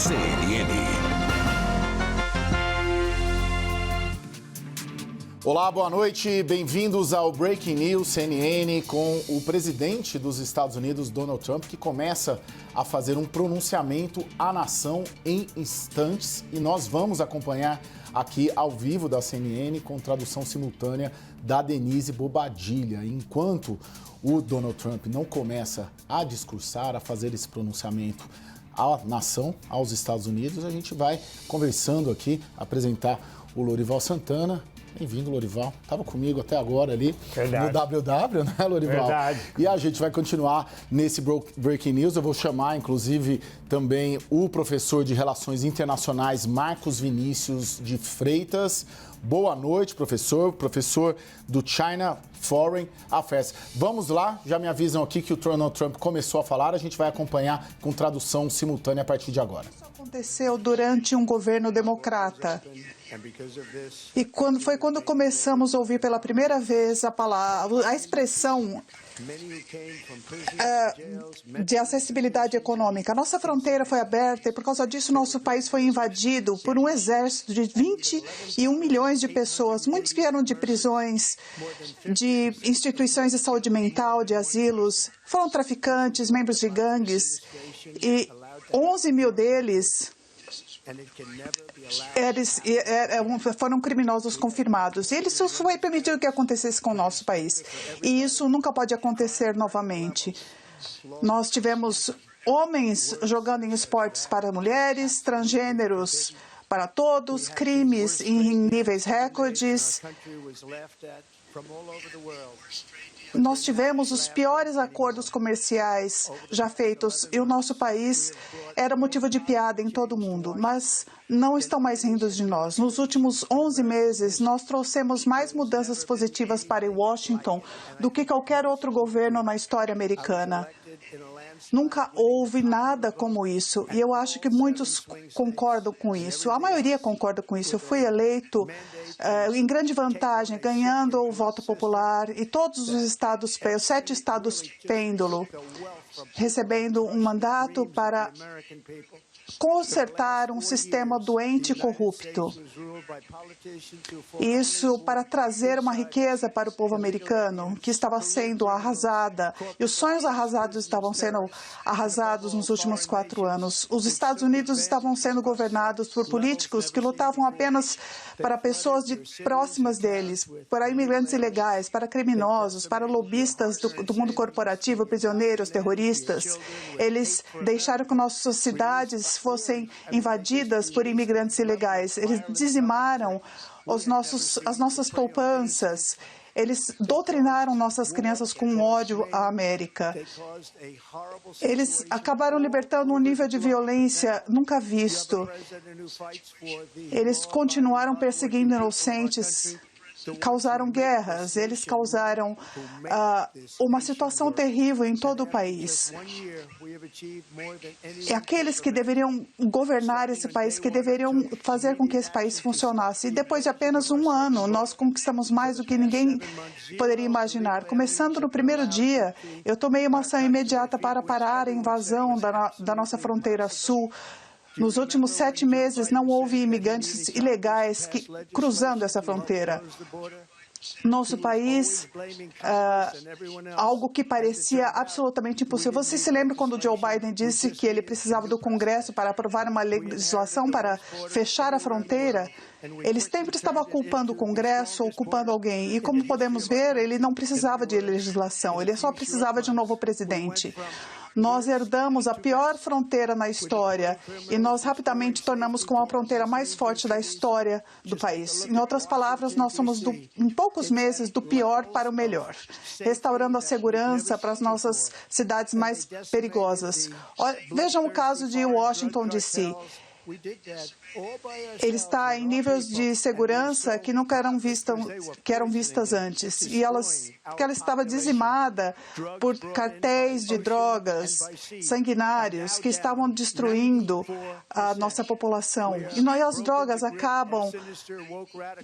CNN. Olá, boa noite. Bem-vindos ao Breaking News CNN com o presidente dos Estados Unidos, Donald Trump, que começa a fazer um pronunciamento à nação em instantes. E nós vamos acompanhar aqui ao vivo da CNN com tradução simultânea da Denise Bobadilha. Enquanto o Donald Trump não começa a discursar, a fazer esse pronunciamento à nação, aos Estados Unidos, a gente vai conversando aqui, apresentar o Lorival Santana. Bem-vindo, Lorival. Estava comigo até agora ali no WW, né, Lorival? Verdade. E a gente vai continuar nesse Breaking News. Eu vou chamar, inclusive, também o professor de Relações Internacionais, Marcos Vinícius de Freitas. Boa noite, professor. Professor do China Foreign Affairs. Vamos lá, já me avisam aqui que o Donald Trump começou a falar. A gente vai acompanhar com tradução simultânea a partir de agora. Isso aconteceu durante um governo democrata. E quando começamos a ouvir pela primeira vez a expressão de acessibilidade econômica. Nossa fronteira foi aberta e, por causa disso, nosso país foi invadido por um exército de 21 milhões de pessoas. Muitos vieram de prisões, de instituições de saúde mental, de asilos, foram traficantes, membros de gangues, e 11 mil deles foram criminosos confirmados. E isso foi permitido que acontecesse com o nosso país. E isso nunca pode acontecer novamente. Nós tivemos homens jogando em esportes para mulheres, transgêneros para todos, crimes em níveis recordes. Nós tivemos os piores acordos comerciais já feitos e o nosso país era motivo de piada em todo o mundo, mas não estão mais rindo de nós. Nos últimos 11 meses, nós trouxemos mais mudanças positivas para Washington do que qualquer outro governo na história americana. Nunca houve nada como isso, e eu acho que muitos concordam com isso. A maioria concorda com isso. Eu fui eleito em grande vantagem, ganhando o voto popular, e todos os estados, os 7 estados pêndulo, recebendo um mandato para consertar um sistema doente e corrupto. Isso para trazer uma riqueza para o povo americano, que estava sendo arrasada, e os sonhos arrasados estavam sendo arrasados nos últimos 4 anos. Os Estados Unidos estavam sendo governados por políticos que lutavam apenas para pessoas próximas deles, para imigrantes ilegais, para criminosos, para lobistas do mundo corporativo, prisioneiros, terroristas. Eles deixaram que nossas cidades fossem invadidas por imigrantes ilegais. Eles dizimaram as nossas poupanças. Eles doutrinaram nossas crianças com ódio à América. Eles acabaram libertando um nível de violência nunca visto. Eles continuaram perseguindo inocentes. Causaram guerras, eles causaram uma situação terrível em todo o país. E aqueles que deveriam governar esse país, que deveriam fazer com que esse país funcionasse. E depois de apenas um ano, nós conquistamos mais do que ninguém poderia imaginar. Começando no primeiro dia, eu tomei uma ação imediata para parar a invasão da nossa fronteira sul. Nos últimos 7 meses, não houve imigrantes ilegais cruzando essa fronteira. Nosso país, algo que parecia absolutamente impossível. Você se lembra quando Joe Biden disse que ele precisava do Congresso para aprovar uma legislação para fechar a fronteira? Ele sempre estava culpando o Congresso ou culpando alguém. E como podemos ver, ele não precisava de legislação, ele só precisava de um novo presidente. Nós herdamos a pior fronteira na história e nós rapidamente tornamos com a fronteira mais forte da história do país. Em outras palavras, nós somos, em poucos meses, do pior para o melhor, restaurando a segurança para as nossas cidades mais perigosas. Vejam o caso de Washington, D.C. Ele está em níveis de segurança que nunca eram vistas antes. E ela estava dizimada por cartéis de drogas sanguinários que estavam destruindo a nossa população. E as drogas acabam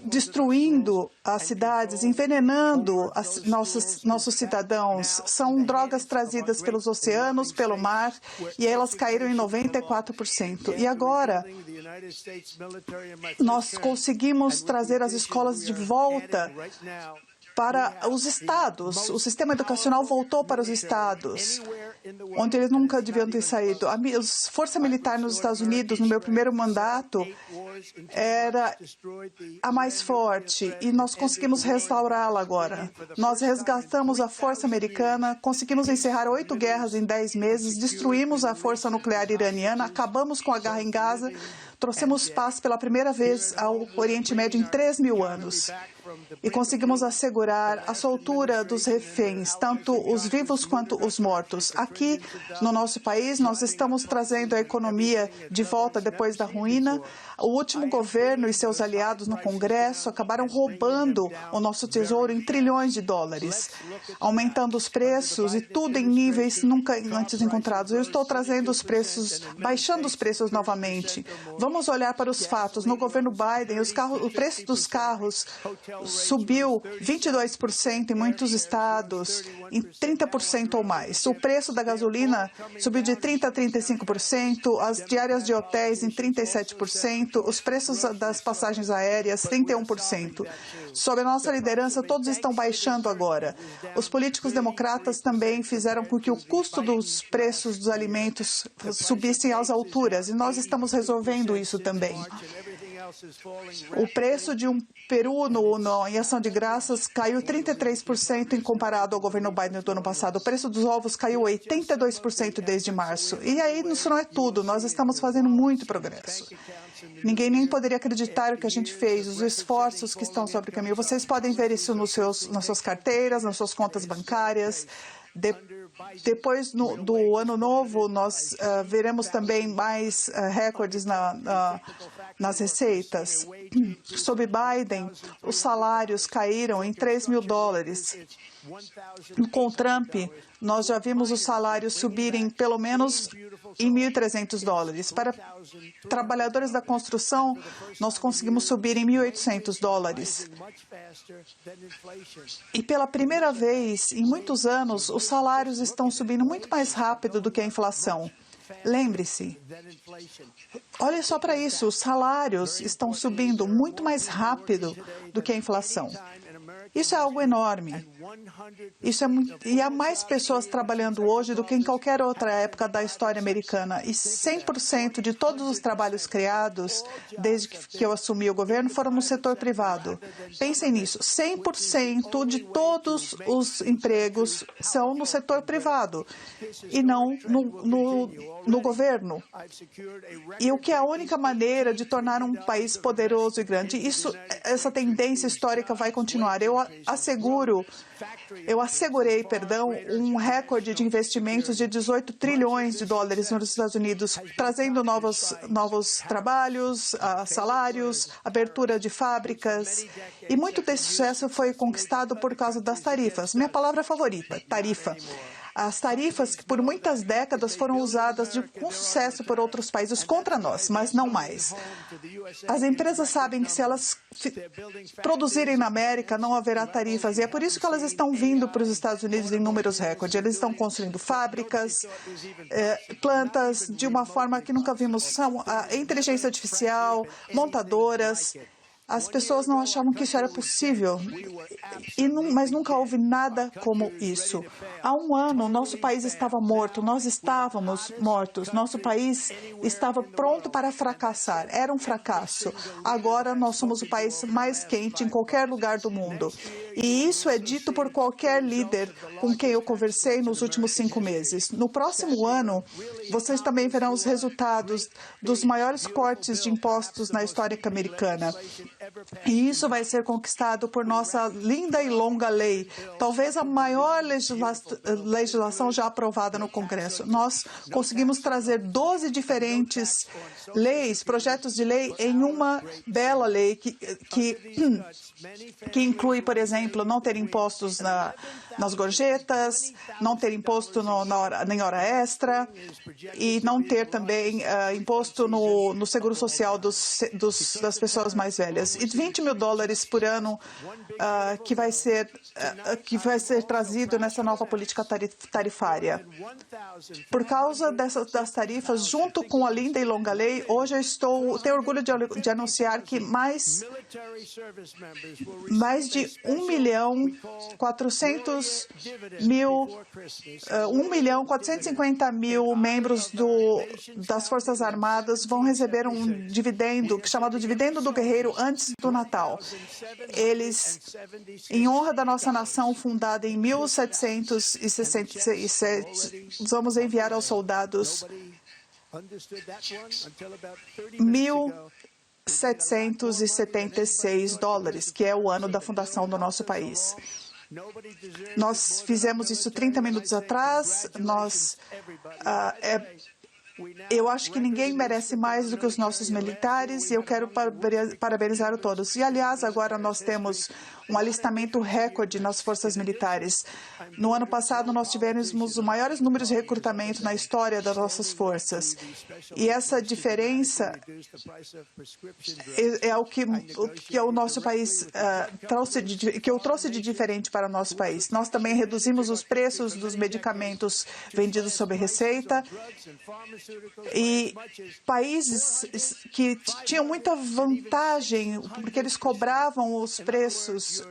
destruindo as cidades, envenenando nossos cidadãos. São drogas trazidas pelos oceanos, pelo mar, e elas caíram em 94%. E agora, nós conseguimos trazer as escolas de volta para os estados. O sistema educacional voltou para os estados, onde eles nunca deviam ter saído. A força militar nos Estados Unidos, no meu primeiro mandato, era a mais forte e nós conseguimos restaurá-la agora. Nós resgatamos a força americana, conseguimos encerrar 8 guerras em 10 meses, destruímos a força nuclear iraniana, acabamos com a guerra em Gaza, trouxemos paz pela primeira vez ao Oriente Médio em 3.000 anos. E conseguimos assegurar a soltura dos reféns, tanto os vivos quanto os mortos. Aqui, no nosso país, nós estamos trazendo a economia de volta depois da ruína. O último governo e seus aliados no Congresso acabaram roubando o nosso tesouro em trilhões de dólares, aumentando os preços e tudo em níveis nunca antes encontrados. Eu estou trazendo os preços, baixando os preços novamente. Vamos olhar para os fatos. No governo Biden, o preço dos carros subiu 22% em muitos estados, em 30% ou mais. O preço da gasolina subiu de 30% a 35%, as diárias de hotéis em 37%, os preços das passagens aéreas 31%. Sob a nossa liderança, todos estão baixando agora. Os políticos democratas também fizeram com que o custo dos preços dos alimentos subissem às alturas, e nós estamos resolvendo isso também. O preço de um peru em ação de graças caiu 33% em comparado ao governo Biden do ano passado. O preço dos ovos caiu 82% desde março. E aí, isso não é tudo. Nós estamos fazendo muito progresso. Ninguém nem poderia acreditar o que a gente fez, os esforços que estão sobre o caminho. Vocês podem ver isso nas suas carteiras, nas suas contas bancárias. Depois do ano novo, nós veremos também mais recordes nas receitas. Sob Biden, os salários caíram em $3.000. Com Trump, nós já vimos os salários subirem pelo menos em $1.300. Para trabalhadores da construção, nós conseguimos subir em $1.800. E pela primeira vez em muitos anos, os salários estão subindo muito mais rápido do que a inflação. Lembre-se, olhe só para isso, os salários estão subindo muito mais rápido do que a inflação. Isso é algo enorme. E há mais pessoas trabalhando hoje do que em qualquer outra época da história americana. E 100% de todos os trabalhos criados, desde que eu assumi o governo, foram no setor privado. Pensem nisso, 100% de todos os empregos são no setor privado e não no governo. E o que é a única maneira de tornar um país poderoso e grande. Essa tendência histórica vai continuar. Eu assegurei, um recorde de investimentos de $18 trilhões nos Estados Unidos, trazendo novos trabalhos, salários, abertura de fábricas. E muito desse sucesso foi conquistado por causa das tarifas. Minha palavra favorita, tarifa. As tarifas que por muitas décadas foram usadas com sucesso por outros países contra nós, mas não mais. As empresas sabem que se elas produzirem na América, não haverá tarifas, e é por isso que elas estão vindo para os Estados Unidos em números recorde. Eles estão construindo fábricas, plantas, de uma forma que nunca vimos. São a inteligência artificial, montadoras. As pessoas não achavam que isso era possível, mas nunca houve nada como isso. Há um ano, nosso país estava morto, nós estávamos mortos, nosso país estava pronto para fracassar, era um fracasso. Agora, nós somos o país mais quente em qualquer lugar do mundo. E isso é dito por qualquer líder com quem eu conversei nos últimos 5 meses. No próximo ano, vocês também verão os resultados dos maiores cortes de impostos na história americana. E isso vai ser conquistado por nossa linda e longa lei, talvez a maior legislação já aprovada no Congresso. Nós conseguimos trazer 12 diferentes leis, projetos de lei, em uma bela lei que inclui, por exemplo, não ter impostos nas gorjetas, não ter imposto nem hora extra e não ter também imposto no seguro social das pessoas mais velhas. E $20 mil por ano que vai ser trazido nessa nova política tarifária. Por causa das tarifas, junto com a linda e longa lei, hoje eu tenho orgulho de anunciar que mais de 1.450.000 membros das Forças Armadas vão receber um dividendo, chamado Dividendo do Guerreiro, antes do Natal. Eles, em honra da nossa nação fundada em 1767, vamos enviar aos soldados $1.776, que é o ano da fundação do nosso país. Nós fizemos isso 30 minutos atrás. Eu acho que ninguém merece mais do que os nossos militares e eu quero parabenizar a todos. E, aliás, agora nós temos um alistamento recorde nas forças militares. No ano passado, nós tivemos os maiores números de recrutamento na história das nossas forças. E essa diferença é o que o nosso país que eu trouxe de diferente para o nosso país. Nós também reduzimos os preços dos medicamentos vendidos sob receita. E países que tinham muita vantagem, porque eles cobravam os preços,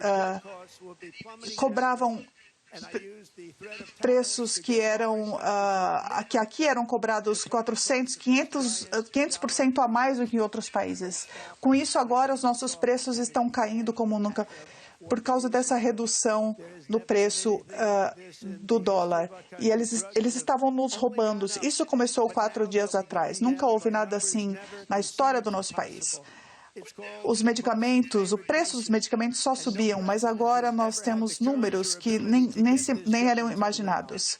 preços que aqui eram cobrados 500% a mais do que em outros países. Com isso, agora, os nossos preços estão caindo como nunca, por causa dessa redução no preço do dólar. E eles estavam nos roubando. Isso começou 4 dias atrás. Nunca houve nada assim na história do nosso país. Os medicamentos, o preço dos medicamentos só subiam, mas agora nós temos números que nem eram imaginados.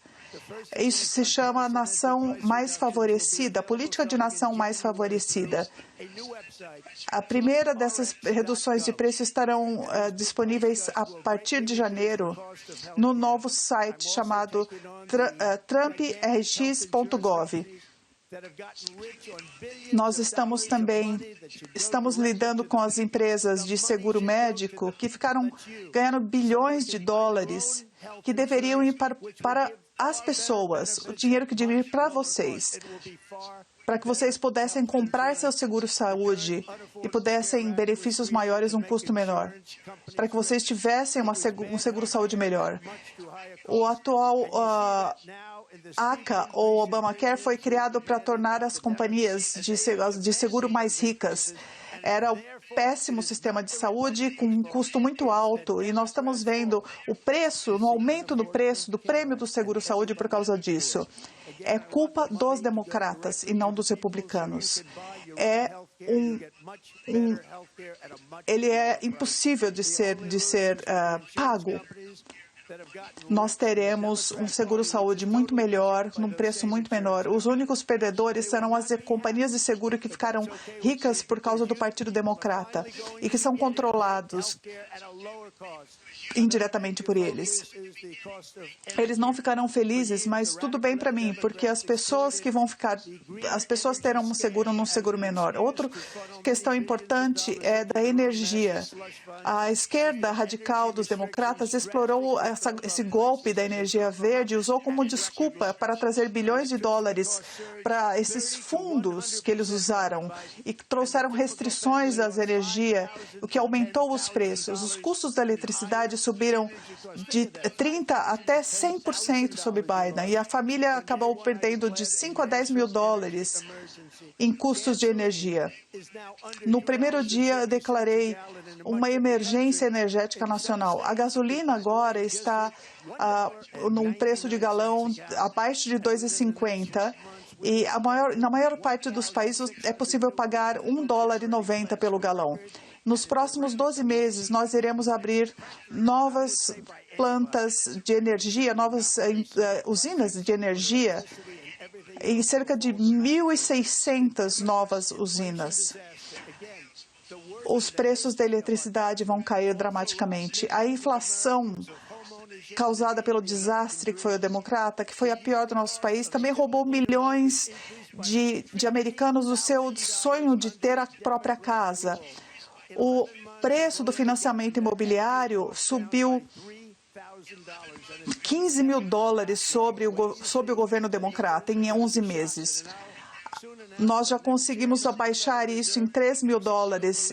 Isso se chama nação mais favorecida, política de nação mais favorecida. A primeira dessas reduções de preço estarão disponíveis a partir de janeiro no novo site chamado trumprx.gov. Nós estamos lidando com as empresas de seguro médico que ficaram ganhando bilhões de dólares que deveriam ir para as pessoas, o dinheiro que devia ir para vocês, para que vocês pudessem comprar seu seguro-saúde e pudessem benefícios maiores, um custo menor, para que vocês tivessem um seguro-saúde melhor. O atual ACA, ou Obamacare, foi criado para tornar as companhias de seguro mais ricas. Era um péssimo sistema de saúde com um custo muito alto e nós estamos vendo no aumento do preço do prêmio do seguro-saúde por causa disso. É culpa dos democratas e não dos republicanos. Ele é impossível de ser pago. Nós teremos um seguro-saúde muito melhor, num preço muito menor. Os únicos perdedores serão as companhias de seguro que ficaram ricas por causa do Partido Democrata e que são controlados indiretamente por eles. Eles não ficarão felizes, mas tudo bem para mim, porque as pessoas terão um seguro num seguro menor. Outra questão importante é da energia. A esquerda radical dos democratas explorou esse golpe da energia verde e usou como desculpa para trazer bilhões de dólares para esses fundos que eles usaram e trouxeram restrições às energias, o que aumentou os preços. Os custos da eletricidade subiram de 30% até 100% sob Biden e a família acabou perdendo de 5 a 10 mil dólares em custos de energia. No primeiro dia, eu declarei uma emergência energética nacional. A gasolina agora está num preço de galão abaixo de $2,50 e na maior parte dos países é possível pagar $1,90 pelo galão. Nos próximos 12 meses, nós iremos abrir novas plantas de energia, novas usinas de energia, em cerca de 1.600 novas usinas. Os preços da eletricidade vão cair dramaticamente. A inflação causada pelo desastre que foi o democrata, que foi a pior do nosso país, também roubou milhões de americanos do seu sonho de ter a própria casa. O preço do financiamento imobiliário subiu $15 mil sob o governo democrata em 11 meses. Nós já conseguimos abaixar isso em $3 mil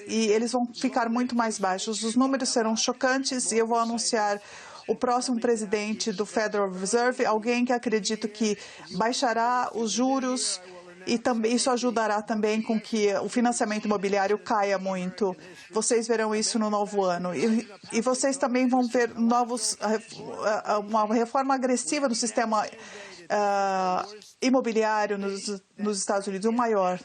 e eles vão ficar muito mais baixos. Os números serão chocantes e eu vou anunciar o próximo presidente do Federal Reserve, alguém que acredito que baixará os juros e também isso ajudará também com que o financiamento imobiliário caia muito. Vocês verão isso no novo ano. E vocês também vão ver uma reforma agressiva no sistema imobiliário nos Estados Unidos, o maior.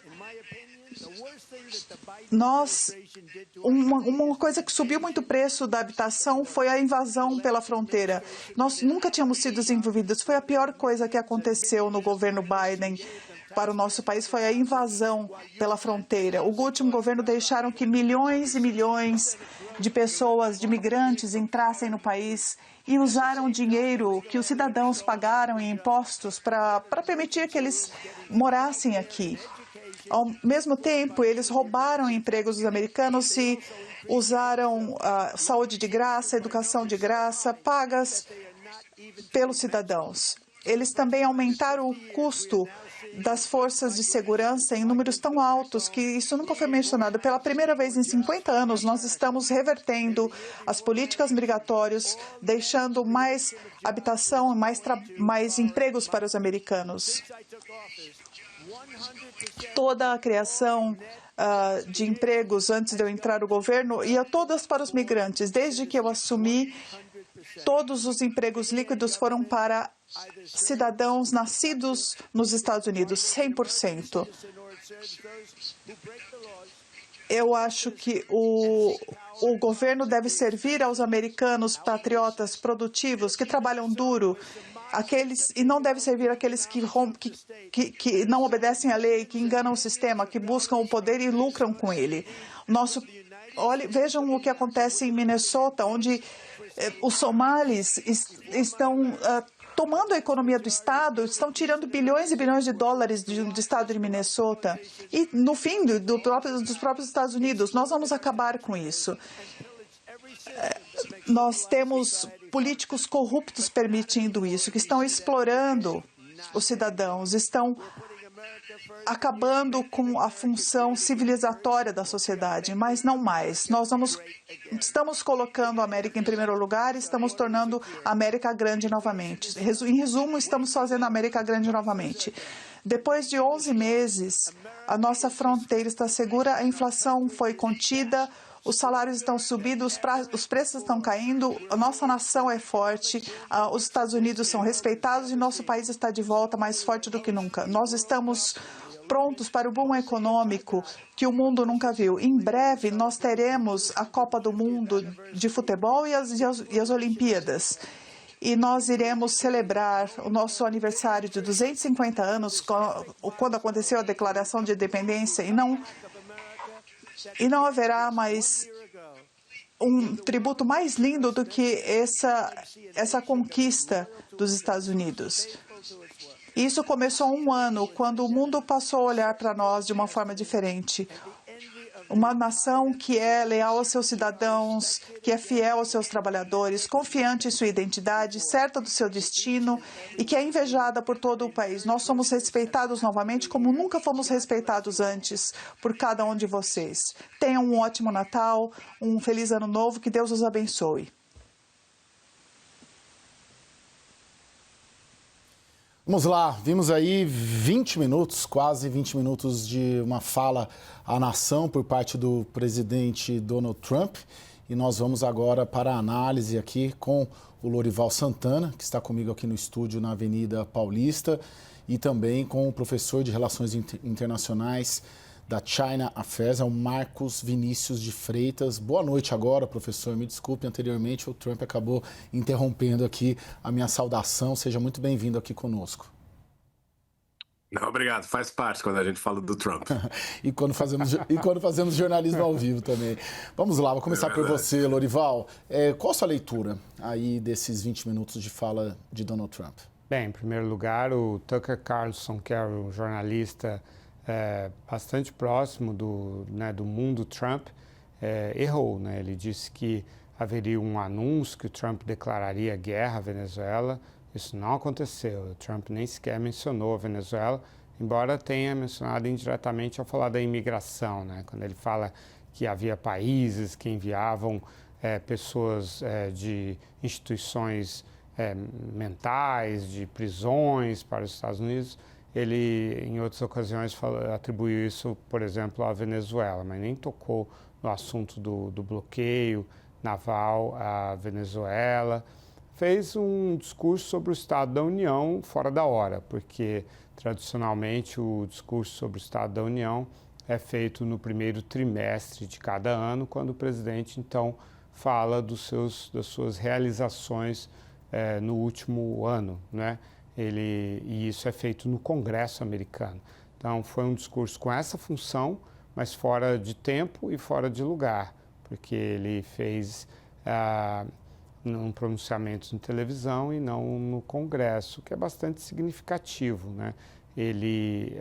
Uma coisa que subiu muito o preço da habitação foi a invasão pela fronteira. Nós nunca tínhamos sido envolvidos. Foi a pior coisa que aconteceu no governo Biden para o nosso país, foi a invasão pela fronteira. O último governo deixaram que milhões e milhões de pessoas, de imigrantes, entrassem no país e usaram o dinheiro que os cidadãos pagaram em impostos para permitir que eles morassem aqui. Ao mesmo tempo, eles roubaram empregos dos americanos e usaram saúde de graça, educação de graça, pagas pelos cidadãos. Eles também aumentaram o custo das forças de segurança em números tão altos que isso nunca foi mencionado. Pela primeira vez em 50 anos, nós estamos revertendo as políticas migratórias, deixando mais habitação, mais empregos para os americanos. Toda a criação de empregos antes de eu entrar no governo ia todas para os migrantes. Desde que eu assumi, todos os empregos líquidos foram para cidadãos nascidos nos Estados Unidos, 100%. Eu acho que o governo deve servir aos americanos patriotas produtivos que trabalham duro, e não deve servir aqueles que não obedecem à lei, que enganam o sistema, que buscam o poder e lucram com ele. Vejam o que acontece em Minnesota, onde os somalis estão tomando a economia do Estado, estão tirando bilhões e bilhões de dólares do Estado de Minnesota. E, no fim, dos próprios Estados Unidos, nós vamos acabar com isso. Nós temos políticos corruptos permitindo isso, que estão explorando os cidadãos, estão acabando com a função civilizatória da sociedade, mas não mais. Estamos colocando a América em primeiro lugar e estamos tornando a América grande novamente. Em resumo, estamos fazendo a América grande novamente. Depois de 11 meses, a nossa fronteira está segura, a inflação foi contida, os salários estão subindo, os preços estão caindo, a nossa nação é forte, os Estados Unidos são respeitados e nosso país está de volta mais forte do que nunca. Nós estamos prontos para o boom econômico que o mundo nunca viu. Em breve, nós teremos a Copa do Mundo de futebol e as Olimpíadas. E nós iremos celebrar o nosso aniversário de 250 anos, quando aconteceu a Declaração de Independência, e não haverá mais um tributo mais lindo do que essa conquista dos Estados Unidos. Isso começou há um ano, quando o mundo passou a olhar para nós de uma forma diferente. Uma nação que é leal aos seus cidadãos, que é fiel aos seus trabalhadores, confiante em sua identidade, certa do seu destino e que é invejada por todo o país. Nós somos respeitados novamente como nunca fomos respeitados antes por cada um de vocês. Tenham um ótimo Natal, um feliz Ano Novo, que Deus os abençoe. Vamos lá, vimos aí 20 minutos, quase 20 minutos de uma fala à nação por parte do presidente Donald Trump. E nós vamos agora para a análise aqui com o Lorival Santana, que está comigo aqui no estúdio na Avenida Paulista, e também com o professor de Relações Internacionais da China Affairs, é o Marcos Vinícius de Freitas. Boa noite agora, professor. Me desculpe, anteriormente o Trump acabou interrompendo aqui a minha saudação. Seja muito bem-vindo aqui conosco. Não, obrigado. Faz parte quando a gente fala do Trump. e quando fazemos jornalismo ao vivo também. Vamos lá, vou começar por você, Lorival. Qual a sua leitura aí desses 20 minutos de fala de Donald Trump? Bem, em primeiro lugar, o Tucker Carlson, que é um jornalista bastante próximo do mundo Trump, errou, né? Ele disse que haveria um anúncio que o Trump declararia guerra à Venezuela. Isso não aconteceu. O Trump nem sequer mencionou a Venezuela, embora tenha mencionado indiretamente ao falar da imigração, né? Quando ele fala que havia países que enviavam pessoas de instituições mentais, de prisões para os Estados Unidos, ele, em outras ocasiões, atribuiu isso, por exemplo, à Venezuela, mas nem tocou no assunto do bloqueio naval à Venezuela. Fez um discurso sobre o Estado da União fora da hora, porque tradicionalmente o discurso sobre o Estado da União é feito no primeiro trimestre de cada ano, quando o presidente então fala das suas realizações no último ano, né? E isso é feito no Congresso americano. Então foi um discurso com essa função, mas fora de tempo e fora de lugar, porque ele fez num pronunciamento em televisão e não no Congresso, que é bastante significativo, né? Ele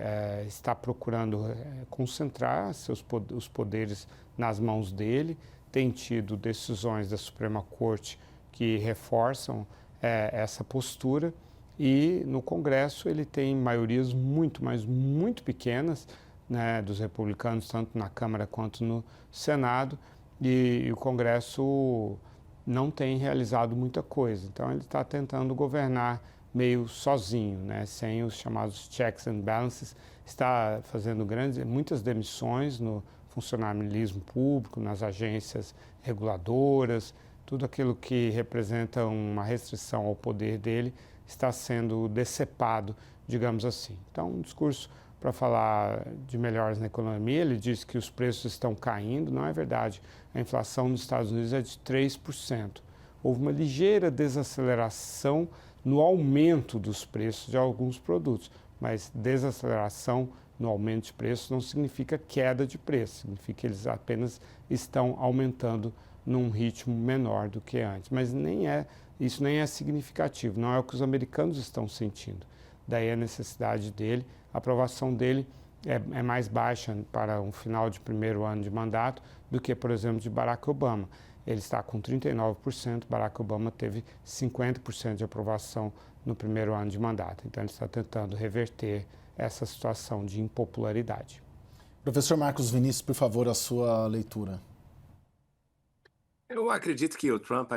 está procurando concentrar os poderes nas mãos dele, tem tido decisões da Suprema Corte que reforçam essa postura, e no Congresso ele tem maiorias muito, mas muito pequenas, né, dos republicanos, tanto na Câmara quanto no Senado, e o Congresso não tem realizado muita coisa. Então ele está tentando governar meio sozinho, né, sem os chamados checks and balances, está fazendo muitas demissões no funcionalismo público, nas agências reguladoras, tudo aquilo que representa uma restrição ao poder dele está sendo decepado, digamos assim. Então, um discurso para falar de melhoras na economia, ele diz que os preços estão caindo, não é verdade. A inflação nos Estados Unidos é de 3%. Houve uma ligeira desaceleração no aumento dos preços de alguns produtos, mas desaceleração no aumento de preços não significa queda de preço, significa que eles apenas estão aumentando num ritmo menor do que antes. Mas isso nem é significativo, não é o que os americanos estão sentindo. Daí a necessidade dele, a aprovação dele é mais baixa para um final de primeiro ano de mandato do que, por exemplo, de Barack Obama. Ele está com 39%, Barack Obama teve 50% de aprovação no primeiro ano de mandato. Então ele está tentando reverter essa situação de impopularidade. Professor Marcos Vinícius, por favor, a sua leitura. Eu acredito que o Trump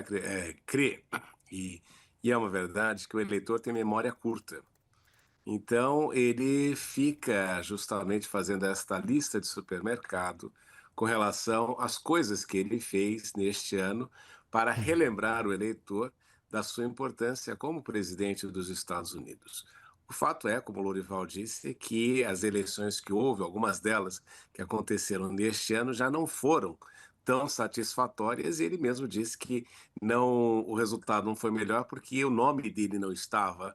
crê, e é uma verdade, que o eleitor tem memória curta. Então, ele fica justamente fazendo esta lista de supermercado com relação às coisas que ele fez neste ano para relembrar o eleitor da sua importância como presidente dos Estados Unidos. O fato é, como o Lorival disse, que as eleições que houve, algumas delas que aconteceram neste ano, já não foram tão satisfatórias, e ele mesmo disse que o resultado não foi melhor porque o nome dele não estava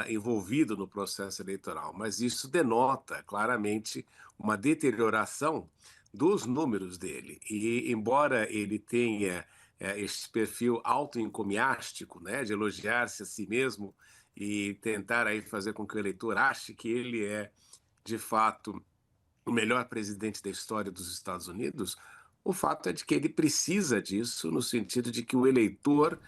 envolvido no processo eleitoral, mas isso denota claramente uma deterioração dos números dele. E embora ele tenha esse perfil autoencomiástico, né, de elogiar-se a si mesmo e tentar aí fazer com que o eleitor ache que ele é, de fato, o melhor presidente da história dos Estados Unidos, o fato é de que ele precisa disso, no sentido de que o eleitor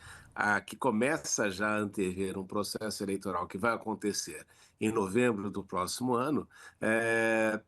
que começa já a antever um processo eleitoral que vai acontecer em novembro do próximo ano,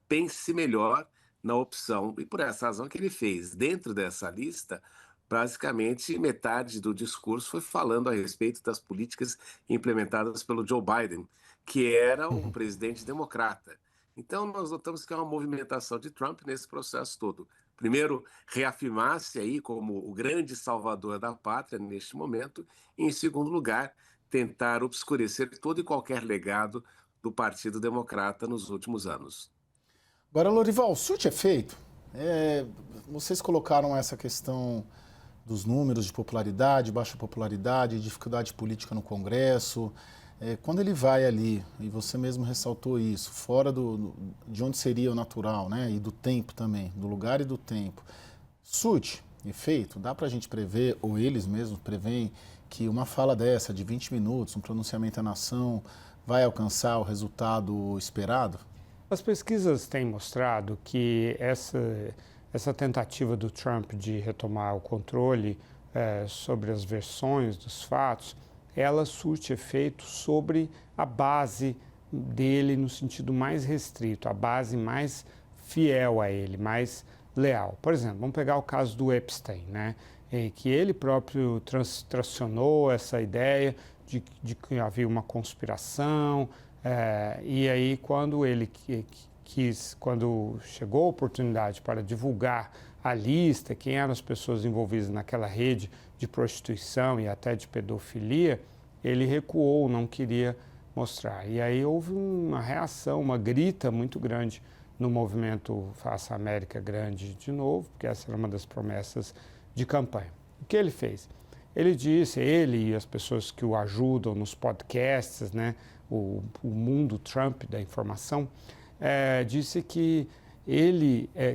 pense melhor na opção, e por essa razão que ele fez. Dentro dessa lista, basicamente metade do discurso foi falando a respeito das políticas implementadas pelo Joe Biden, que era um presidente democrata. Então, nós notamos que há uma movimentação de Trump nesse processo todo. Primeiro, reafirmar-se aí como o grande salvador da pátria neste momento, e, em segundo lugar, tentar obscurecer todo e qualquer legado do Partido Democrata nos últimos anos. Agora, Lorival, surte efeito. Vocês colocaram essa questão dos números de popularidade, baixa popularidade, dificuldade política no Congresso. Quando ele vai ali, e você mesmo ressaltou isso, fora de onde seria o natural, né? E do tempo também, do lugar e do tempo. Surte efeito? Dá para a gente prever, ou eles mesmos preveem, que uma fala dessa, de 20 minutos, um pronunciamento à nação, vai alcançar o resultado esperado? As pesquisas têm mostrado que essa tentativa do Trump de retomar o controle sobre as versões dos fatos, ela surte efeito sobre a base dele no sentido mais restrito, a base mais fiel a ele, mais leal. Por exemplo, vamos pegar o caso do Epstein, né? Que ele próprio tracionou essa ideia de que havia uma conspiração, e aí quando ele quando chegou a oportunidade para divulgar a lista, quem eram as pessoas envolvidas naquela rede de prostituição e até de pedofilia, ele recuou, não queria mostrar. E aí houve uma reação, uma grita muito grande no movimento Faça América Grande de novo, porque essa era uma das promessas de campanha. O que ele fez? Ele disse, ele e as pessoas que o ajudam nos podcasts, né, o mundo Trump da informação, disse que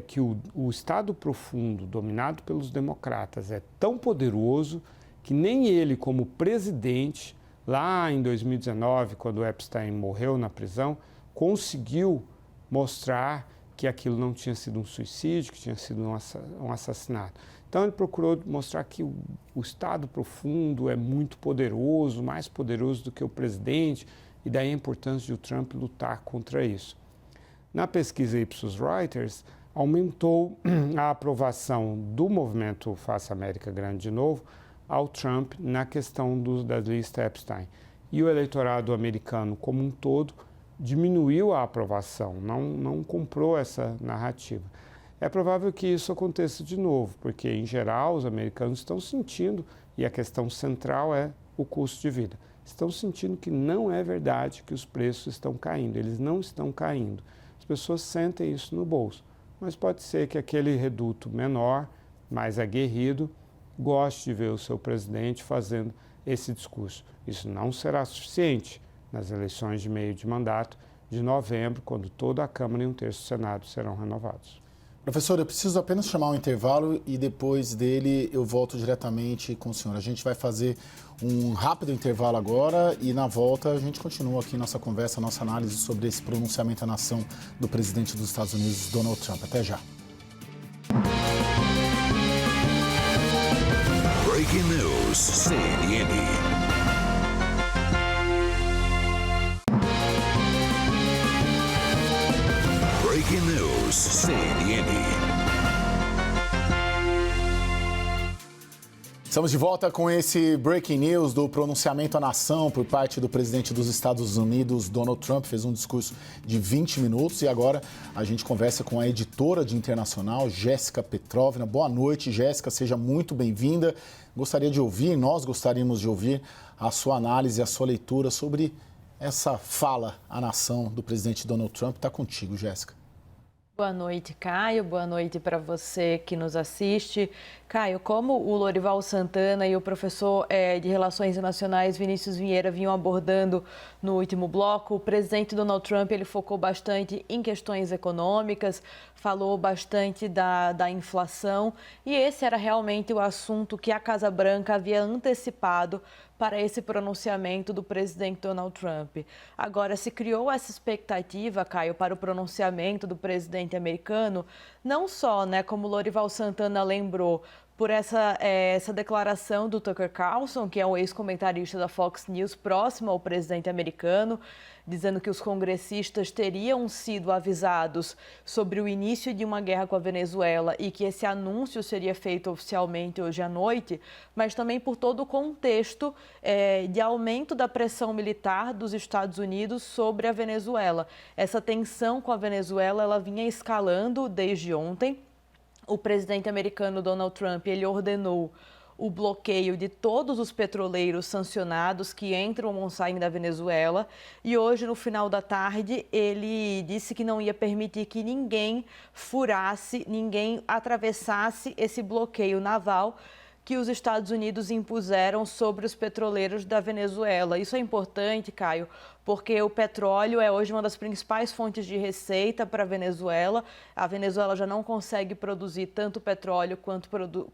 que o Estado profundo, dominado pelos democratas, é tão poderoso que nem ele, como presidente, lá em 2019, quando o Epstein morreu na prisão, conseguiu mostrar que aquilo não tinha sido um suicídio, que tinha sido um assassinato. Então ele procurou mostrar que o Estado profundo é muito poderoso, mais poderoso do que o presidente, e daí a importância de o Trump lutar contra isso. Na pesquisa Ipsos Reuters, aumentou a aprovação do movimento Faça América Grande de novo ao Trump na questão da lista Epstein. E o eleitorado americano como um todo diminuiu a aprovação, não comprou essa narrativa. É provável que isso aconteça de novo, porque, em geral, os americanos estão sentindo, e a questão central é o custo de vida, estão sentindo que não é verdade que os preços estão caindo, eles não estão caindo. As pessoas sentem isso no bolso, mas pode ser que aquele reduto menor, mais aguerrido, goste de ver o seu presidente fazendo esse discurso. Isso não será suficiente nas eleições de meio de mandato de novembro, quando toda a Câmara e um terço do Senado serão renovados. Professor, eu preciso apenas chamar um intervalo e depois dele eu volto diretamente com o senhor. A gente vai fazer um rápido intervalo agora e na volta a gente continua aqui nossa conversa, nossa análise sobre esse pronunciamento à nação do presidente dos Estados Unidos, Donald Trump. Até já. Breaking News, CNN. Breaking News, CNN. Estamos de volta com esse Breaking News do pronunciamento à nação por parte do presidente dos Estados Unidos, Donald Trump. Fez um discurso de 20 minutos e agora a gente conversa com a editora de Internacional, Jéssica Petrovna. Boa noite, Jéssica, seja muito bem-vinda. Nós gostaríamos de ouvir a sua análise, a sua leitura sobre essa fala à nação do presidente Donald Trump. Está contigo, Jéssica. Boa noite, Caio. Boa noite para você que nos assiste. Caio, como o Lorival Santana e o professor de Relações Internacionais Vinícius Vieira vinham abordando no último bloco, o presidente Donald Trump ele focou bastante em questões econômicas, falou bastante da inflação e esse era realmente o assunto que a Casa Branca havia antecipado para esse pronunciamento do presidente Donald Trump. Agora, se criou essa expectativa, Caio, para o pronunciamento do presidente americano, não só, como o Lorival Santana lembrou, por essa declaração do Tucker Carlson, que é um ex-comentarista da Fox News, próximo ao presidente americano, dizendo que os congressistas teriam sido avisados sobre o início de uma guerra com a Venezuela e que esse anúncio seria feito oficialmente hoje à noite, mas também por todo o contexto de aumento da pressão militar dos Estados Unidos sobre a Venezuela. Essa tensão com a Venezuela ela vinha escalando desde ontem. O presidente americano Donald Trump ele ordenou o bloqueio de todos os petroleiros sancionados que entram ou saem da Venezuela. E hoje, no final da tarde, ele disse que não ia permitir que ninguém furasse, ninguém atravessasse esse bloqueio naval que os Estados Unidos impuseram sobre os petroleiros da Venezuela. Isso é importante, Caio, porque o petróleo é hoje uma das principais fontes de receita para a Venezuela. A Venezuela já não consegue produzir tanto petróleo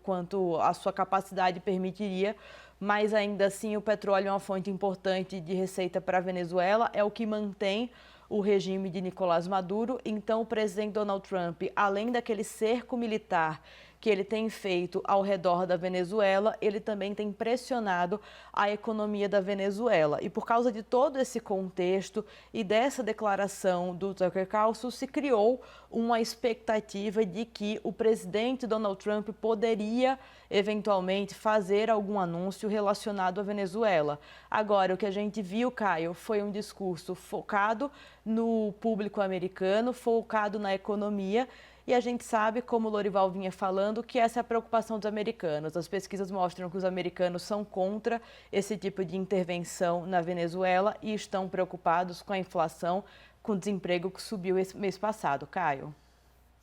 quanto a sua capacidade permitiria, mas ainda assim o petróleo é uma fonte importante de receita para a Venezuela, é o que mantém o regime de Nicolás Maduro. Então, o presidente Donald Trump, além daquele cerco militar que ele tem feito ao redor da Venezuela, ele também tem pressionado a economia da Venezuela. E por causa de todo esse contexto e dessa declaração do Tucker Carlson, se criou uma expectativa de que o presidente Donald Trump poderia eventualmente fazer algum anúncio relacionado à Venezuela. Agora, o que a gente viu, Caio, foi um discurso focado no público americano, focado na economia. E a gente sabe, como o Lorival vinha falando, que essa é a preocupação dos americanos. As pesquisas mostram que os americanos são contra esse tipo de intervenção na Venezuela e estão preocupados com a inflação, com o desemprego que subiu esse mês passado. Caio.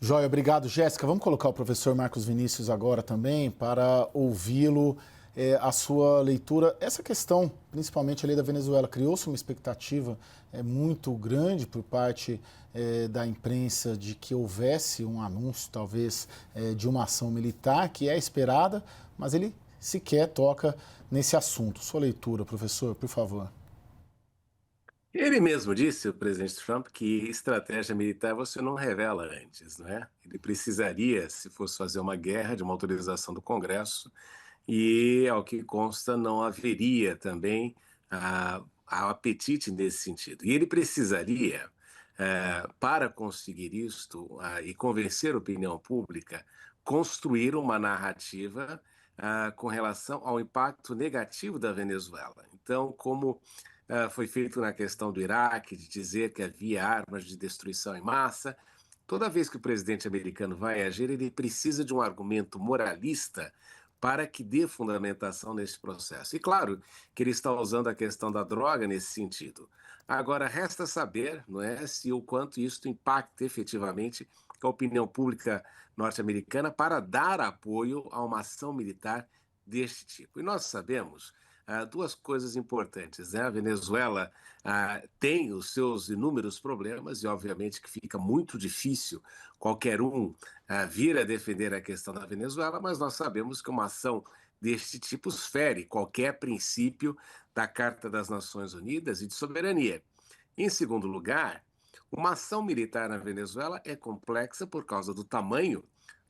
Joia, obrigado, Jéssica. Vamos colocar o professor Marcos Vinícius agora também para ouvi-lo, a sua leitura. Essa questão, principalmente ali da Venezuela, criou-se uma expectativa muito grande por parte da imprensa de que houvesse um anúncio, talvez, de uma ação militar, que é esperada, mas ele sequer toca nesse assunto. Sua leitura, professor, por favor. Ele mesmo disse, o presidente Trump, que estratégia militar você não revela antes, não é? Ele precisaria, se fosse fazer uma guerra, de uma autorização do Congresso, e, ao que consta, não haveria também apetite nesse sentido. E ele precisaria, para conseguir isto e convencer a opinião pública, construir uma narrativa com relação ao impacto negativo da Venezuela. Então, como foi feito na questão do Iraque, de dizer que havia armas de destruição em massa, toda vez que o presidente americano vai agir, ele precisa de um argumento moralista para que dê fundamentação nesse processo. E claro que ele está usando a questão da droga nesse sentido. Agora, resta saber, não é, se o quanto isso impacta efetivamente a opinião pública norte-americana para dar apoio a uma ação militar deste tipo. E nós sabemos duas coisas importantes, né? A Venezuela tem os seus inúmeros problemas e, obviamente, que fica muito difícil qualquer um vir a defender a questão da Venezuela, mas nós sabemos que uma ação deste tipo fere qualquer princípio da Carta das Nações Unidas e de soberania. Em segundo lugar, uma ação militar na Venezuela é complexa por causa do tamanho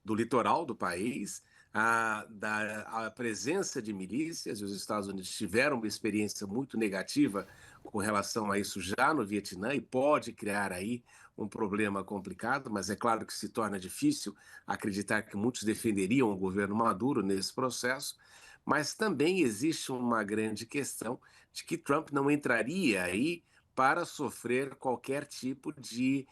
do litoral do país, a presença de milícias, e os Estados Unidos tiveram uma experiência muito negativa com relação a isso já no Vietnã e pode criar aí um problema complicado, mas é claro que se torna difícil acreditar que muitos defenderiam o governo Maduro nesse processo, mas também existe uma grande questão de que Trump não entraria aí para sofrer qualquer tipo de,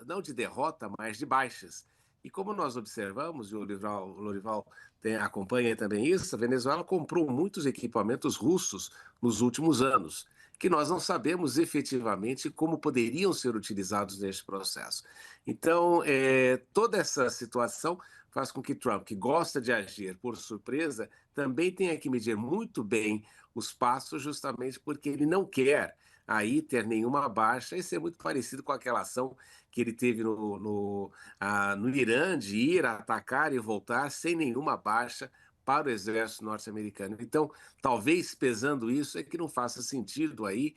não de derrota, mas de baixas. E como nós observamos, e o Lorival acompanha também isso, a Venezuela comprou muitos equipamentos russos nos últimos anos, que nós não sabemos efetivamente como poderiam ser utilizados neste processo. Então, toda essa situação faz com que Trump, que gosta de agir por surpresa, também tenha que medir muito bem os passos, justamente porque ele não quer aí ter nenhuma baixa e ser muito parecido com aquela ação que ele teve no Irã, de ir atacar e voltar sem nenhuma baixa para o exército norte-americano. Então, talvez pesando isso, é que não faça sentido aí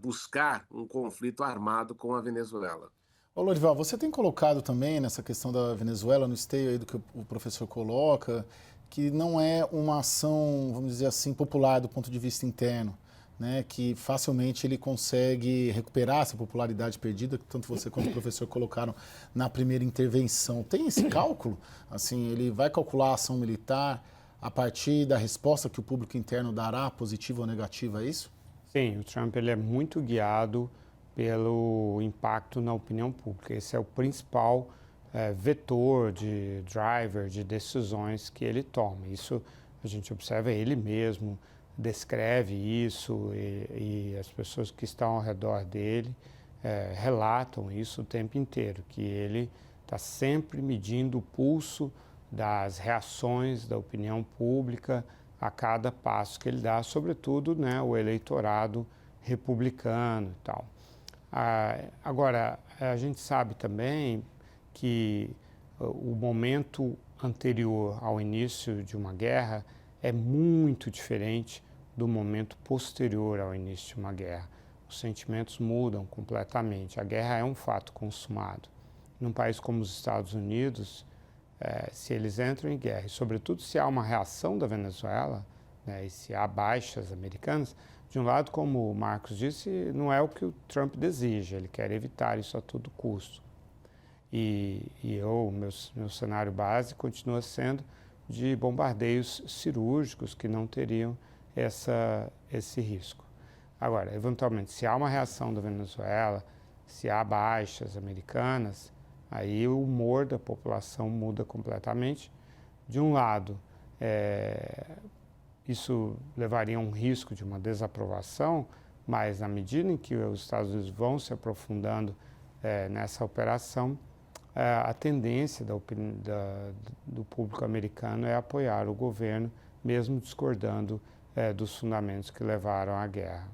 buscar um conflito armado com a Venezuela. Ô Lorival, você tem colocado também nessa questão da Venezuela, no esteio aí do que o professor coloca, que não é uma ação, vamos dizer assim, popular do ponto de vista interno, né, que facilmente ele consegue recuperar essa popularidade perdida, que tanto você quanto o professor colocaram na primeira intervenção. Tem esse cálculo? Assim, ele vai calcular a ação militar a partir da resposta que o público interno dará, positiva ou negativa, a isso? Sim, o Trump ele é muito guiado pelo impacto na opinião pública. Esse é o principal vetor de driver, de decisões que ele toma. Isso a gente observa ele mesmo, descreve isso e as pessoas que estão ao redor dele relatam isso o tempo inteiro, que ele está sempre medindo o pulso das reações da opinião pública a cada passo que ele dá, sobretudo, né, o eleitorado republicano e tal. Agora, a gente sabe também que o momento anterior ao início de uma guerra é muito diferente do momento posterior ao início de uma guerra. Os sentimentos mudam completamente. A guerra é um fato consumado. Num país como os Estados Unidos, se eles entram em guerra, e sobretudo se há uma reação da Venezuela, né, e se há baixas americanas, de um lado, como o Marcos disse, não é o que o Trump deseja, ele quer evitar isso a todo custo. Meu cenário base continua sendo de bombardeios cirúrgicos que não teriam esse risco. Agora, eventualmente, se há uma reação da Venezuela, se há baixas americanas, aí o humor da população muda completamente. De um lado, isso levaria a um risco de uma desaprovação, mas na medida em que os Estados Unidos vão se aprofundando nessa operação, a tendência do público americano é apoiar o governo, mesmo discordando dos fundamentos que levaram à guerra.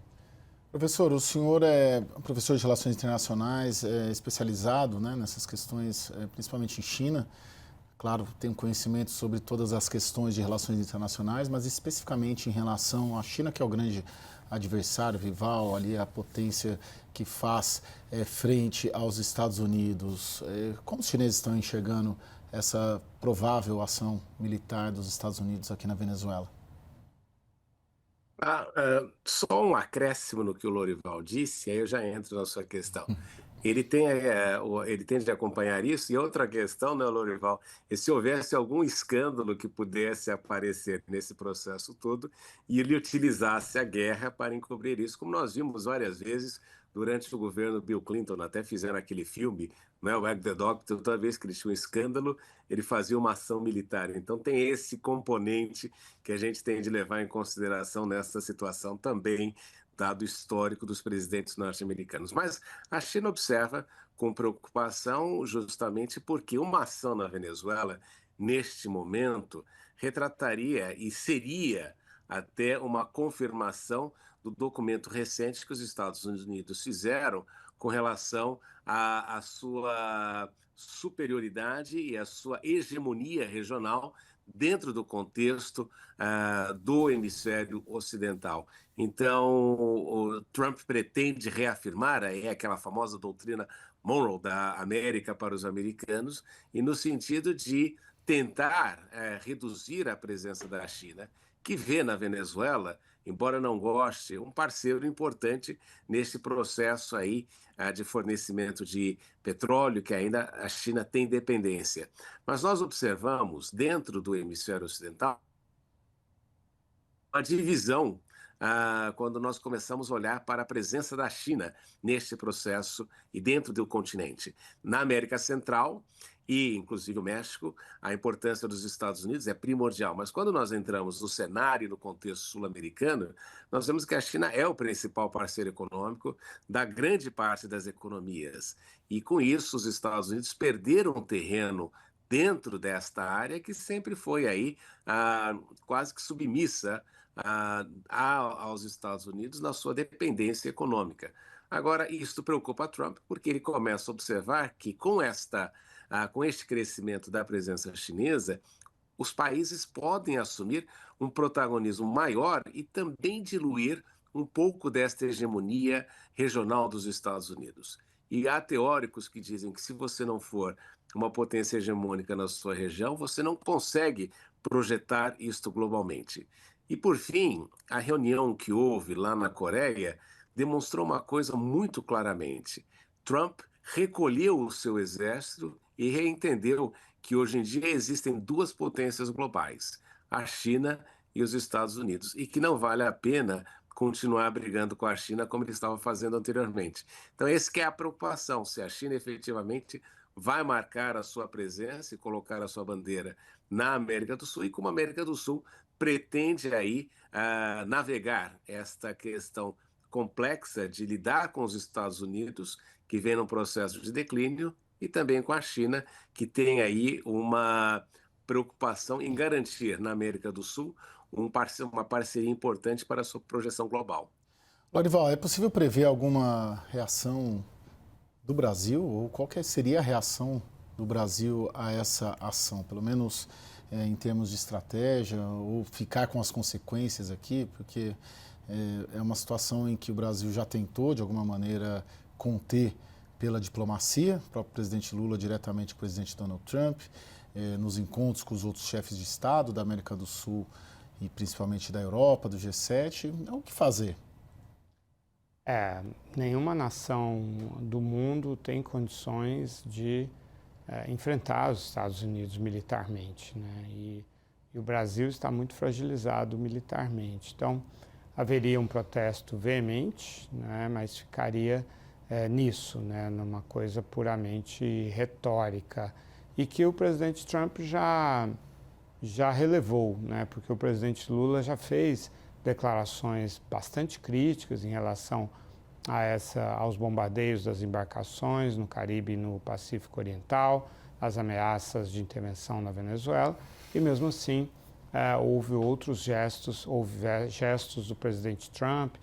Professor, o senhor é professor de Relações Internacionais, especializado, né, nessas questões, principalmente em China. Claro, tem conhecimento sobre todas as questões de relações internacionais, mas especificamente em relação à China, que é o grande adversário, rival, ali a potência que faz frente aos Estados Unidos. Como os chineses estão enxergando essa provável ação militar dos Estados Unidos aqui na Venezuela? Só um acréscimo no que o Lorival disse, aí eu já entro na sua questão. Ele tende a acompanhar isso, e outra questão, né, Lorival, é se houvesse algum escândalo que pudesse aparecer nesse processo todo e ele utilizasse a guerra para encobrir isso, como nós vimos várias vezes durante o governo Bill Clinton, até fizeram aquele filme, né, o Wag the Dog, toda vez que ele tinha um escândalo, ele fazia uma ação militar. Então tem esse componente que a gente tem de levar em consideração nessa situação também, dado o histórico dos presidentes norte-americanos. Mas a China observa com preocupação justamente porque uma ação na Venezuela, neste momento, retrataria e seria até uma confirmação do documento recente que os Estados Unidos fizeram com relação à sua superioridade e à sua hegemonia regional dentro do contexto do hemisfério ocidental. Então, o Trump pretende reafirmar aquela famosa doutrina Monroe da América para os americanos, e no sentido de tentar reduzir a presença da China, que vê na Venezuela, embora não goste, um parceiro importante nesse processo aí de fornecimento de petróleo, que ainda a China tem dependência. Mas nós observamos, dentro do hemisfério ocidental, uma divisão quando nós começamos a olhar para a presença da China neste processo e dentro do continente. Na América Central e, inclusive, o México, a importância dos Estados Unidos é primordial. Mas quando nós entramos no cenário e no contexto sul-americano, nós vemos que a China é o principal parceiro econômico da grande parte das economias. E, com isso, os Estados Unidos perderam terreno dentro desta área que sempre foi aí quase que submissa aos Estados Unidos na sua dependência econômica. Agora, isto preocupa Trump porque ele começa a observar que com este crescimento da presença chinesa, os países podem assumir um protagonismo maior e também diluir um pouco desta hegemonia regional dos Estados Unidos. E há teóricos que dizem que se você não for uma potência hegemônica na sua região, você não consegue projetar isto globalmente. E, por fim, a reunião que houve lá na Coreia demonstrou uma coisa muito claramente. Trump recolheu o seu exército e reentendeu que hoje em dia existem duas potências globais, a China e os Estados Unidos, e que não vale a pena continuar brigando com a China como ele estava fazendo anteriormente. Então, essa que é a preocupação, se a China efetivamente vai marcar a sua presença e colocar a sua bandeira na América do Sul, e como a América do Sul pretende aí navegar esta questão complexa de lidar com os Estados Unidos, que vem num processo de declínio, e também com a China, que tem aí uma preocupação em garantir na América do Sul uma parceria importante para a sua projeção global. Lorival, é possível prever alguma reação do Brasil, ou qual seria a reação do Brasil a essa ação, pelo menos em termos de estratégia, ou ficar com as consequências aqui, porque é uma situação em que o Brasil já tentou, de alguma maneira, conter pela diplomacia, o próprio presidente Lula diretamente com o presidente Donald Trump, nos encontros com os outros chefes de Estado da América do Sul e principalmente da Europa, do G7. O que fazer? Nenhuma nação do mundo tem condições de enfrentar os Estados Unidos militarmente, né? E o Brasil está muito fragilizado militarmente. Então, haveria um protesto veemente, né? Mas ficaria nisso, né? Numa coisa puramente retórica. E que o presidente Trump já relevou, né? Porque o presidente Lula já fez declarações bastante críticas em relação aos bombardeios das embarcações no Caribe e no Pacífico Oriental, as ameaças de intervenção na Venezuela, e mesmo assim houve gestos do presidente Trump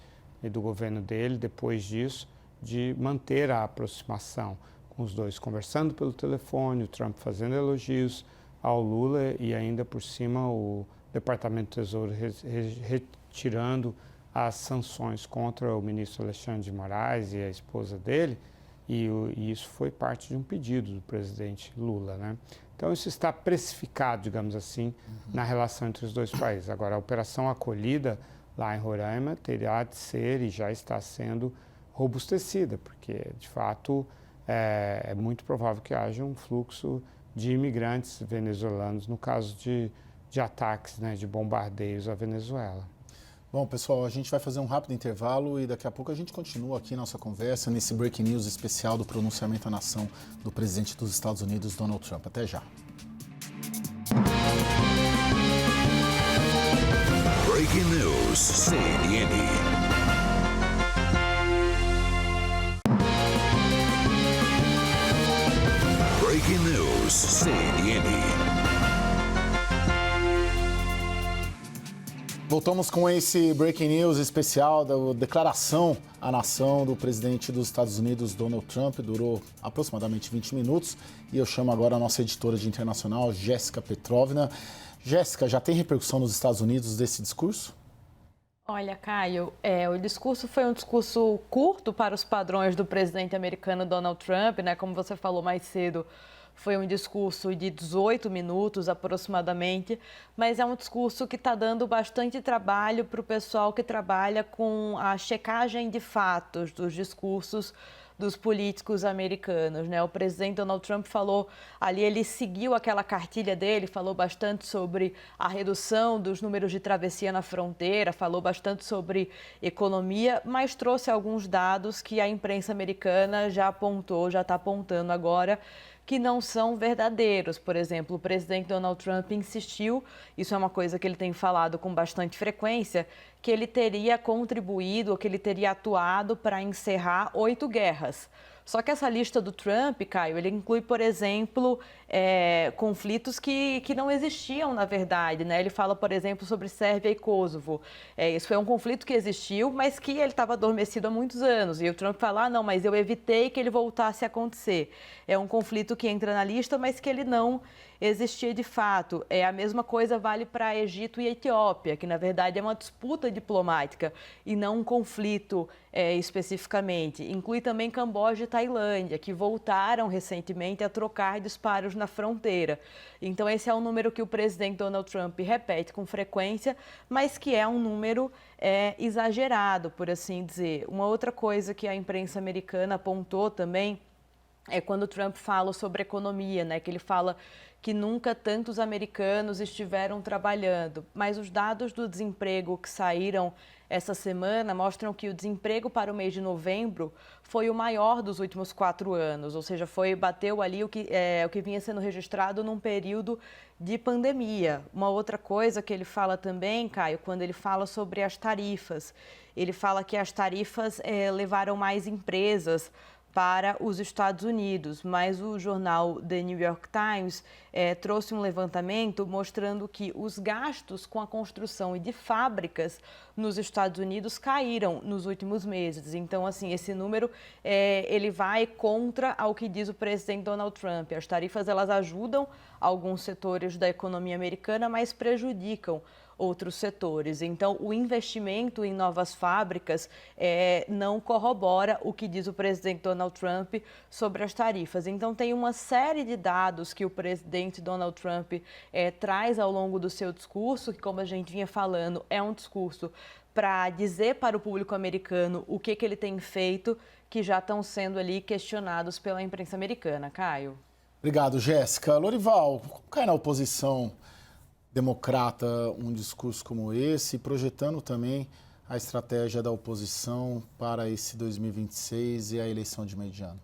e do governo dele, depois disso, de manter a aproximação com os dois, conversando pelo telefone, o Trump fazendo elogios ao Lula e ainda por cima o Departamento do Tesouro retirando as sanções contra o ministro Alexandre de Moraes e a esposa dele, e isso foi parte de um pedido do presidente Lula, né? Então isso está precificado, digamos assim, na relação entre os dois países. Agora, a Operação Acolhida lá em Roraima terá de ser e já está sendo robustecida, porque de fato é muito provável que haja um fluxo de imigrantes venezuelanos no caso de ataques, né, de bombardeios à Venezuela. Bom, pessoal, a gente vai fazer um rápido intervalo e daqui a pouco a gente continua aqui nossa conversa nesse Breaking News especial do pronunciamento à nação do presidente dos Estados Unidos, Donald Trump. Até já. Breaking News, CNN. Breaking News, CNN. Voltamos com esse Breaking News especial da declaração à nação do presidente dos Estados Unidos, Donald Trump. Durou aproximadamente 20 minutos e eu chamo agora a nossa editora de internacional, Jéssica Petrovna. Jéssica, já tem repercussão nos Estados Unidos desse discurso? Olha, Caio, o discurso foi um discurso curto para os padrões do presidente americano Donald Trump, né? Como você falou mais cedo, foi um discurso de 18 minutos aproximadamente, mas é um discurso que está dando bastante trabalho para o pessoal que trabalha com a checagem de fatos dos discursos dos políticos americanos, né? O presidente Donald Trump falou ali, ele seguiu aquela cartilha dele, falou bastante sobre a redução dos números de travessia na fronteira, falou bastante sobre economia, mas trouxe alguns dados que a imprensa americana já está apontando agora, que não são verdadeiros. Por exemplo, o presidente Donald Trump insistiu, isso é uma coisa que ele tem falado com bastante frequência, que ele teria contribuído, que ele teria atuado para encerrar 8 guerras. Só que essa lista do Trump, Caio, ele inclui, por exemplo, conflitos que não existiam, na verdade, né? Ele fala, por exemplo, sobre Sérvia e Kosovo. Isso é um conflito que existiu, mas que ele estava adormecido há muitos anos. E o Trump fala, não, mas eu evitei que ele voltasse a acontecer. É um conflito que entra na lista, mas que ele não existia de fato. A mesma coisa vale para Egito e Etiópia, que na verdade é uma disputa diplomática e não um conflito especificamente. Inclui também Camboja e Tailândia, que voltaram recentemente a trocar disparos na fronteira. Então esse é um número que o presidente Donald Trump repete com frequência, mas que é um número exagerado, por assim dizer. Uma outra coisa que a imprensa americana apontou também é quando o Trump fala sobre economia, né? Que ele fala que nunca tantos americanos estiveram trabalhando. Mas os dados do desemprego que saíram essa semana mostram que o desemprego para o mês de novembro foi o maior dos últimos 4 anos, ou seja, bateu ali o que vinha sendo registrado num período de pandemia. Uma outra coisa que ele fala também, Caio, quando ele fala sobre as tarifas, ele fala que as tarifas levaram mais empresas para os Estados Unidos, mas o jornal The New York Times trouxe um levantamento mostrando que os gastos com a construção e de fábricas nos Estados Unidos caíram nos últimos meses. Então, assim, esse número ele vai contra ao que diz o presidente Donald Trump. As tarifas elas ajudam alguns setores da economia americana, mas prejudicam outros setores. Então, o investimento em novas fábricas não corrobora o que diz o presidente Donald Trump sobre as tarifas. Então, tem uma série de dados que o presidente Donald Trump traz ao longo do seu discurso, que, como a gente vinha falando, é um discurso para dizer para o público americano o que ele tem feito, que já estão sendo ali questionados pela imprensa americana. Caio. Obrigado, Jéssica. Lorival, como cai na oposição democrata um discurso como esse, projetando também a estratégia da oposição para esse 2026 e a eleição de meio de ano?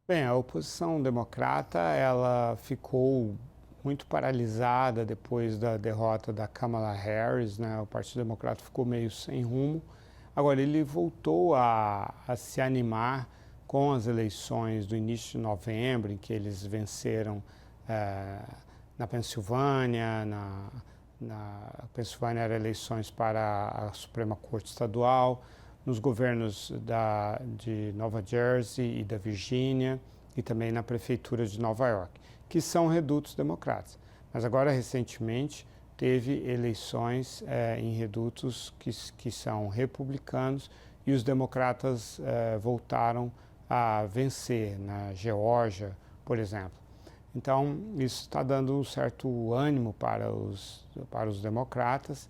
Bem, a oposição democrata, ela ficou muito paralisada depois da derrota da Kamala Harris, né? O Partido Democrata ficou meio sem rumo. Agora, ele voltou a se animar com as eleições do início de novembro, em que eles venceram na Pensilvânia. Na Pensilvânia eram eleições para a Suprema Corte Estadual, nos governos de Nova Jersey e da Virgínia e também na Prefeitura de Nova York, que são redutos democratas. Mas agora, recentemente, teve eleições em redutos que são republicanos e os democratas voltaram a vencer, na Geórgia, por exemplo. Então, isso está dando um certo ânimo para os democratas,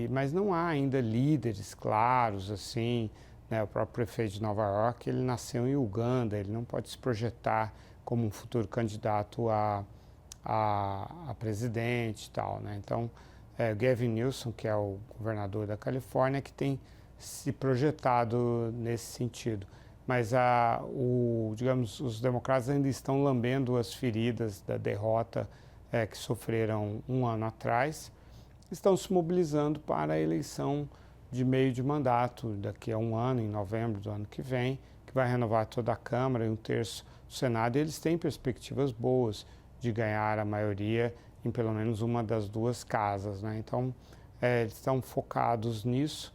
mas não há ainda líderes claros, assim, né? O próprio prefeito de Nova York, ele nasceu em Uganda, ele não pode se projetar como um futuro candidato a presidente e tal, né? Então, Gavin Newsom, que é o governador da Califórnia, que tem se projetado nesse sentido. Mas digamos, os democratas ainda estão lambendo as feridas da derrota que sofreram um ano atrás, estão se mobilizando para a eleição de meio de mandato daqui a um ano, em novembro do ano que vem, que vai renovar toda a Câmara e um terço do Senado, e eles têm perspectivas boas de ganhar a maioria em pelo menos uma das duas casas, né? Então, eles estão focados nisso.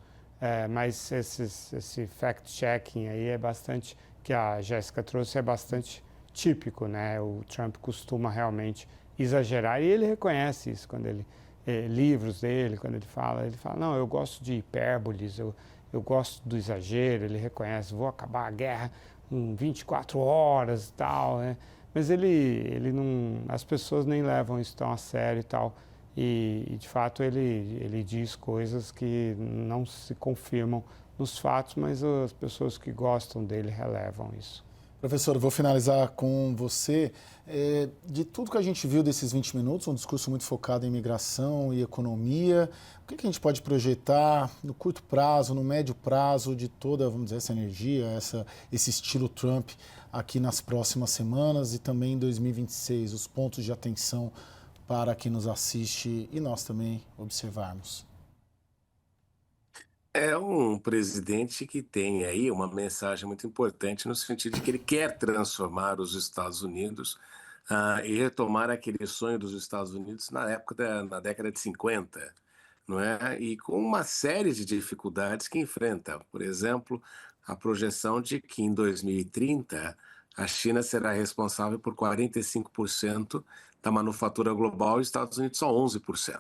Mas esse fact-checking aí que a Jéssica trouxe, é bastante típico, né? O Trump costuma realmente exagerar e ele reconhece isso quando ele, livros dele, quando ele fala, não, eu gosto de hipérboles, eu gosto do exagero, ele reconhece, vou acabar a guerra em 24 horas e tal, né? Mas ele não, as pessoas nem levam isso tão a sério e tal. E de fato, ele diz coisas que não se confirmam nos fatos, mas as pessoas que gostam dele relevam isso. Professor, vou finalizar com você. De tudo que a gente viu desses 20 minutos, um discurso muito focado em imigração e economia, o que a gente pode projetar no curto prazo, no médio prazo, de toda, vamos dizer, essa energia, esse estilo Trump aqui nas próximas semanas e também em 2026, os pontos de atenção para quem nos assiste e nós também observarmos? É um presidente que tem aí uma mensagem muito importante no sentido de que ele quer transformar os Estados Unidos e retomar aquele sonho dos Estados Unidos na década de 50, não é? E com uma série de dificuldades que enfrenta. Por exemplo, a projeção de que em 2030 a China será responsável por 45% da manufatura global e os Estados Unidos só 11%.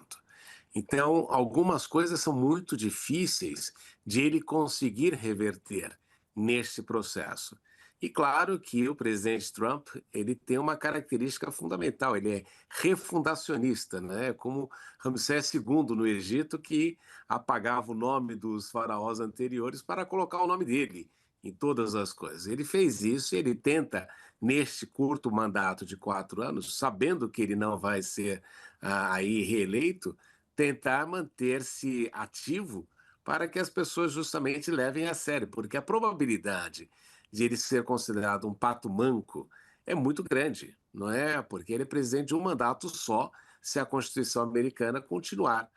Então, algumas coisas são muito difíceis de ele conseguir reverter neste processo. E claro que o presidente Trump, ele tem uma característica fundamental, ele é refundacionista, né? Como Ramsés II no Egito, que apagava o nome dos faraós anteriores para colocar o nome dele. em todas as coisas. Ele fez isso e ele tenta, neste curto mandato de 4 anos, sabendo que ele não vai ser aí reeleito, tentar manter-se ativo para que as pessoas justamente levem a sério, porque a probabilidade de ele ser considerado um pato manco é muito grande, não é? Porque ele é presidente de um mandato só, se a Constituição americana continuar.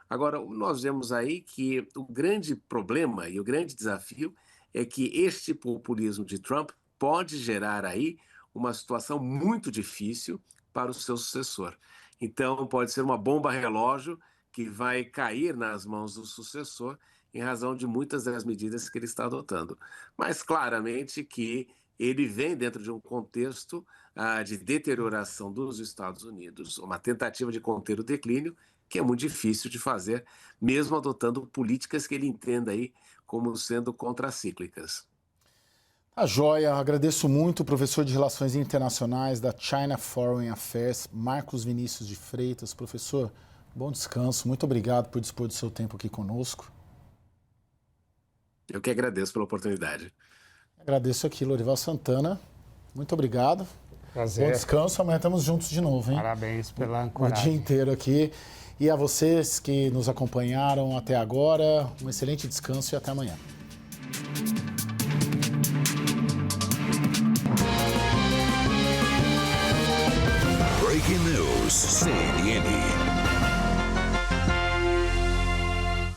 Agora, nós vemos aí que o grande problema e o grande desafio é que este populismo de Trump pode gerar aí uma situação muito difícil para o seu sucessor. Então, pode ser uma bomba relógio que vai cair nas mãos do sucessor em razão de muitas das medidas que ele está adotando. Mas claramente que ele vem dentro de um contexto de deterioração dos Estados Unidos, uma tentativa de conter o declínio, que é muito difícil de fazer, mesmo adotando políticas que ele entenda aí como sendo contracíclicas. A joia, agradeço muito o professor de Relações Internacionais da China Foreign Affairs, Marcos Vinícius de Freitas. Professor, bom descanso, muito obrigado por dispor do seu tempo aqui conosco. Eu que agradeço pela oportunidade. Agradeço aqui, Lorival Santana. Muito obrigado. Prazer. Bom descanso, amanhã estamos juntos de novo, hein? Parabéns pela ancoragem. O dia inteiro aqui. E a vocês que nos acompanharam até agora, um excelente descanso e até amanhã. Breaking News, CNN.